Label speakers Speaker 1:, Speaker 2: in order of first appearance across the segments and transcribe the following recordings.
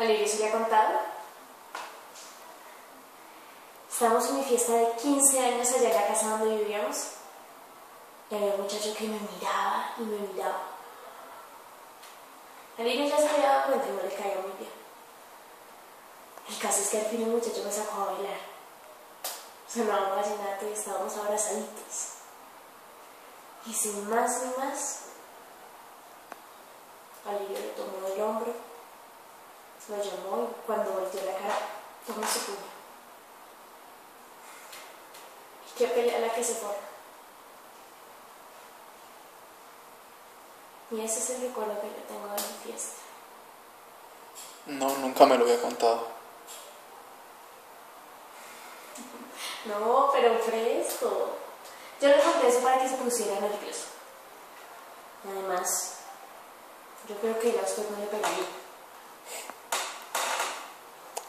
Speaker 1: Valeria se le ha contado. Estábamos en mi fiesta de 15 años allá en la casa donde vivíamos. Y había un muchacho que me miraba y me miraba. Valeria ya se había dado cuenta y no le caía muy bien. El caso es que al fin el muchacho me sacó a bailar. Sonaba un vallenato y estábamos abrazaditos. Y sin más ni más, Valeria lo tomó del hombro, lo llamó y cuando volteó la cara, tomó su puño. Y qué pelea la que se forma. Y ese es el recuerdo que yo tengo de mi fiesta.
Speaker 2: No, nunca me lo había contado.
Speaker 1: No, pero fresco. Yo le conté eso para que se pusiera nervioso. Además, yo creo que ya usted no le pegaría.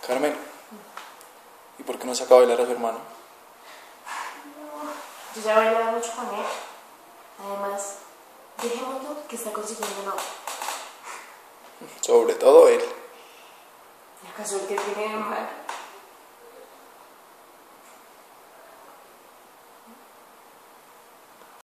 Speaker 2: Carmen, ¿y por qué no saca a bailar a su hermano?
Speaker 1: Yo ya bailaba mucho con él. Además, dejémoslo que está consiguiendo novio.
Speaker 2: Sobre todo él.
Speaker 1: ¿Y acaso el que tiene de malo?